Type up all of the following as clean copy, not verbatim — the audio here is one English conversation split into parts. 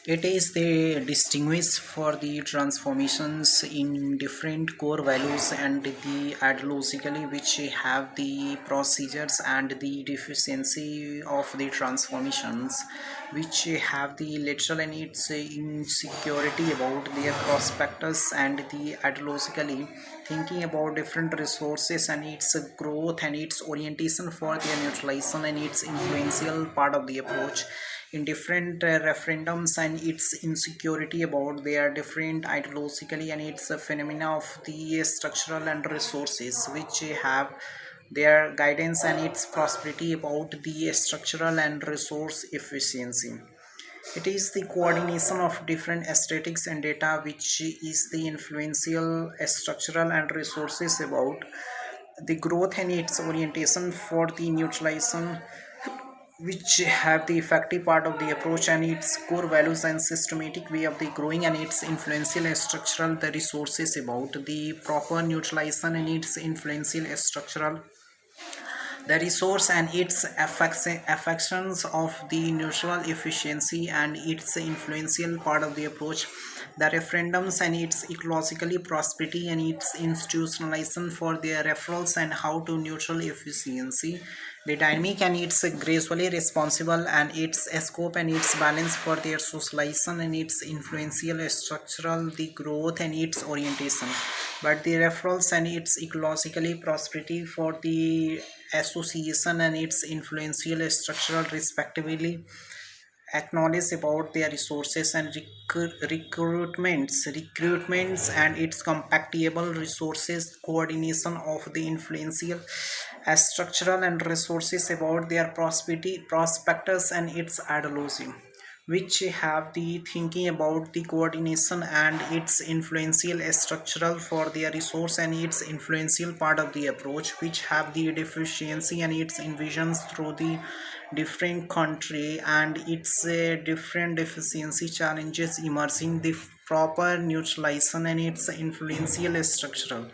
It is the distinguish for the transformations in different core values and the ideologically which have the procedures and the deficiency of the transformations which have the literal and its insecurity about their prospectus and the ideologically thinking about different resources and its growth and its orientation for their neutralization and its influential part of the approach in different referendums and its insecurity about their different ideologically and its phenomena of the structural and resources which have their guidance and its prosperity about the structural and resource efficiency. It is the coordination of different aesthetics and data which is the influential structural and resources about the growth and its orientation for the neutralization which have the effective part of the approach and its core values and systematic way of the growing and its influential structural the resources about the proper neutralization and its influential structural the resource and its affections of the neutral efficiency and its influential part of the approach the referendums and its ecologically prosperity and its institutionalization for their referrals and how to neutral efficiency the dynamic and its gracefully responsible and its scope and its balance for their socialization and its influential structural the growth and its orientation but the referrals and its ecologically prosperity for the association and its influential structural respectively acknowledge about their resources and recruitments and its compatible resources coordination of the influential as structural and resources about their prosperity prospectus and its ideology which have the thinking about the coordination and its influential structural for their resource and its influential part of the approach which have the deficiency and its envisions through the different country and its different deficiency challenges emerging the proper neutralization and its influential structural.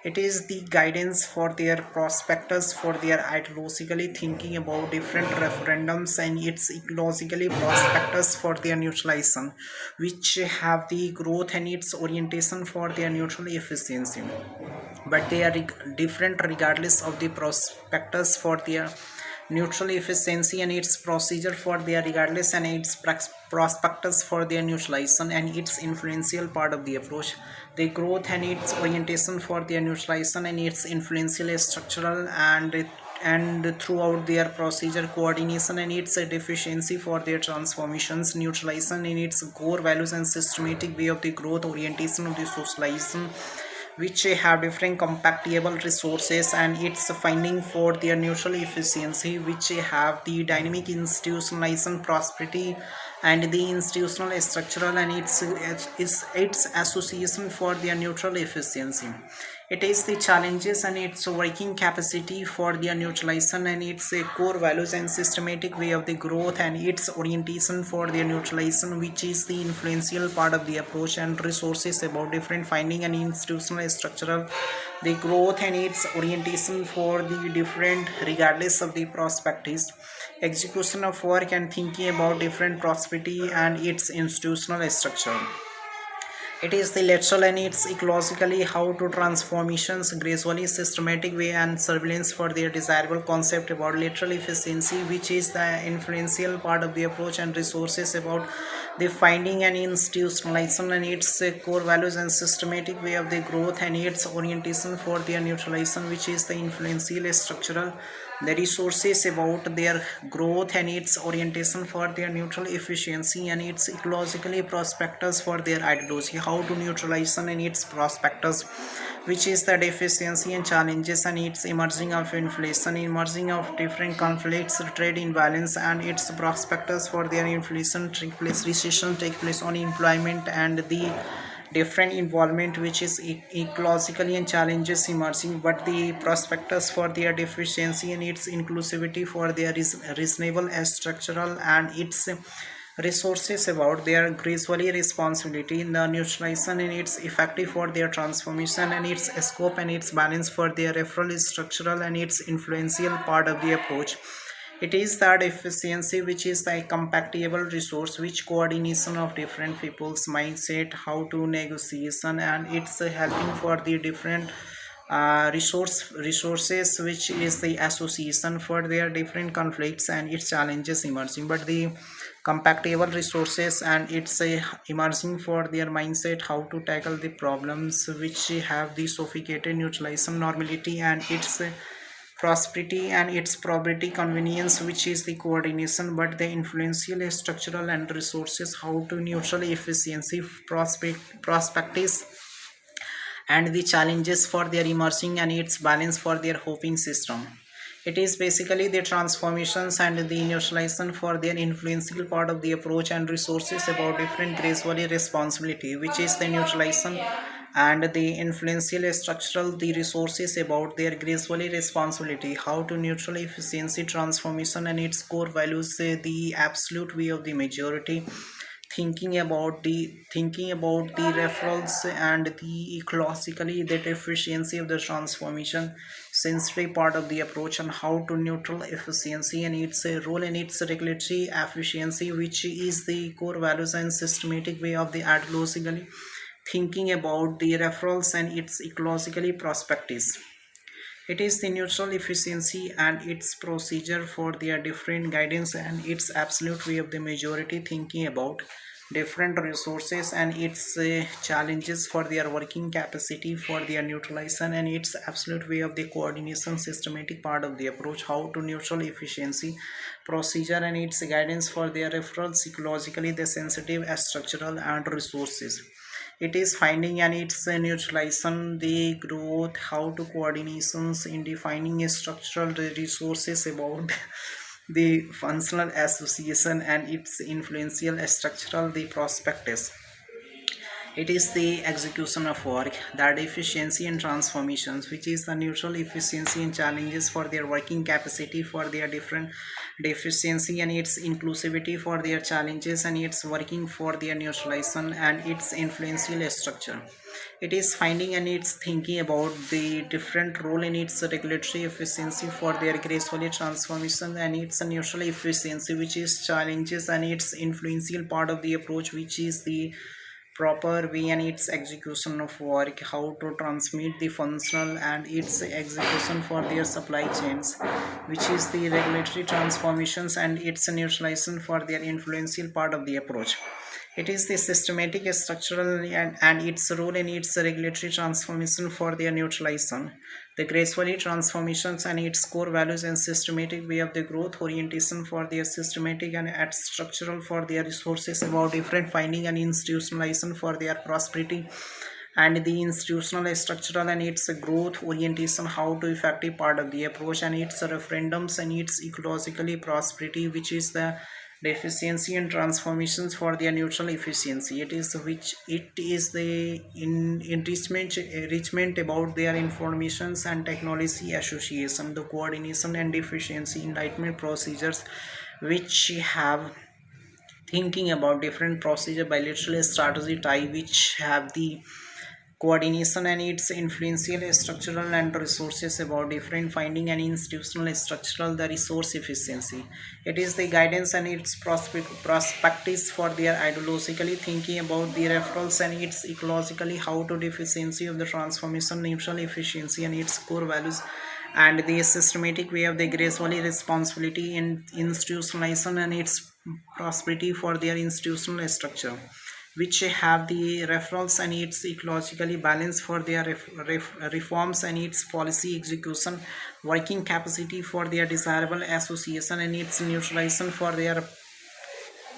It is the guidance for their prospectus for their ideologically thinking about different referendums and its ecologically prospectus for their neutralization which have the growth and its orientation for their neutral efficiency but they are different regardless of the prospectus for their neutral efficiency and its procedure for their regardless and its prospectus for their neutralization and its influential part of the approach the growth and its orientation for their neutralization and its influential structural and throughout their procedure coordination and its deficiency for their transformations neutralization in its core values and systematic way of the growth orientation of the socialization which have different compatible resources and its finding for their neutral efficiency which have the dynamic institutionalization prosperity and the institutional structural and its association for their neutral efficiency. It is the challenges and its working capacity for their neutralization and its core values and systematic way of the growth and its orientation for their neutralization which is the influential part of the approach and resources about different finding and institutional structural the growth and its orientation for the different regardless of the prospectus execution of work and thinking about different prosperity and its institutional structure. It is the lateral and its ecologically how to transformations gradually systematic way and surveillance for their desirable concept about lateral efficiency which is the influential part of the approach and resources about the finding and institutionalization and its core values and systematic way of the growth and its orientation for their neutralization which is the influential structural the resources about their growth and its orientation for their neutral efficiency and its ecologically prospectus for their ideology how to neutralization and its prospectus which is the deficiency and challenges and its emerging of inflation emerging of different conflicts trade imbalance and its prospectus for their inflation take place recession take place on employment and the different involvement which is ecologically and challenges emerging but the prospectus for their deficiency and its inclusivity for their reasonable structural and its resources about their gracefully responsibility in the neutralization and its effective for their transformation and its scope and its balance for their referral structural and its influential part of the approach. It is that efficiency which is the compatible resource which coordination of different people's mindset, how to negotiation, and it's helping for the different resources which is the association for their different conflicts and its challenges emerging. But the compatible resources and it's emerging for their mindset how to tackle the problems which have the sophisticated neutralization normality and its prosperity and its probability convenience which is the coordination, but the influential structural and resources how to neutral efficiency prospects and the challenges for their emerging and its balance for their hoping system. It is basically the transformations and the neutralization for their influential part of the approach and resources about different gracefully responsibility, which is the neutralization and the influential structural the resources about their gracefully responsibility, how to neutral efficiency transformation and its core values, the absolute way of the majority, thinking about the referrals and the ecologically that efficiency of the transformation sensory part of the approach and how to neutral efficiency and its role in its regulatory efficiency which is the core values and systematic way of the ideologically thinking about the referrals and its ecologically perspectives. It is the neutral efficiency and its procedure for their different guidance and its absolute way of the majority thinking about different resources and its challenges for their working capacity for their neutralization and its absolute way of the coordination systematic part of the approach, how to neutral efficiency procedure and its guidance for their referral psychologically the sensitive structural and resources. It is finding and its neutralization the growth how to coordinations in defining a structural resources about the functional association and its influential structural the prospectus. It is the execution of work, that efficiency and transformations, which is the neutral efficiency and challenges for their working capacity for their different deficiency and its inclusivity for their challenges and its working for their neutralization and its influential structure. It is finding and its thinking about the different role in its regulatory efficiency for their gracefully transformation and its neutral efficiency, which is challenges and its influential part of the approach, which is the proper way and its execution of work, how to transmit the functional and its execution for their supply chains, which is the regulatory transformations and its neutralization for their influential part of the approach. It is the systematic, structural, and its role in its regulatory transformation for their neutralization. The gracefully transformations and its core values and systematic way of the growth orientation for their systematic and at structural for their resources about different finding and institutionalization for their prosperity and the institutional structural and its growth orientation how to effective part of the approach and its referendums and its ecologically prosperity, which is the deficiency and transformations for their neutral efficiency. It is which it is the enrichment about their informations and technology association, the coordination and efficiency enlightenment procedures which have thinking about different procedure bilateral strategy tie which have the coordination and its influential structural and resources about different finding and institutional structural the resource efficiency. It is the guidance and its prospects for their ideologically thinking about the referrals and its ecologically how to deficiency of the transformation neutral efficiency and its core values and the systematic way of the gracefully responsibility in institutionalization and its prosperity for their institutional structure, which have the referrals and its ecologically balanced for their reforms and its policy execution, working capacity for their desirable association and its neutralization for their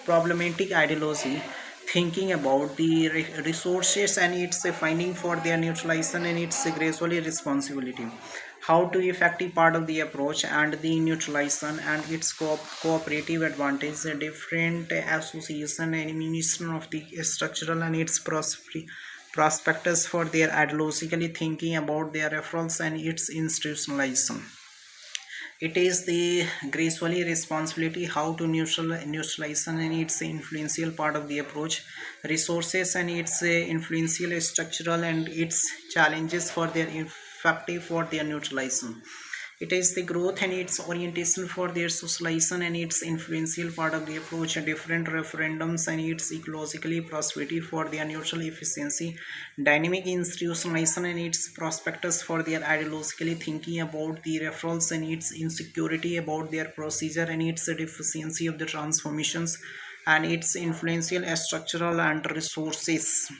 problematic ideology, thinking about the resources and its finding for their neutralization and its gradually responsibility, how to effective part of the approach and the neutralization and its cooperative advantage, the different association and elimination of the structural and its prospectus for their ideologically thinking about their referrals and its institutionalization. It is the gracefully responsibility how to neutralization and its influential part of the approach, resources and its influential structural and its challenges for their effective for their neutralization. It is the growth and its orientation for their socialization and its influential part of the approach, different referendums and its ecologically prosperity for their neutral efficiency, dynamic institutionalization and its prospectus for their ideologically thinking about the referrals and its insecurity about their procedure and its deficiency of the transformations and its influential structural and resources.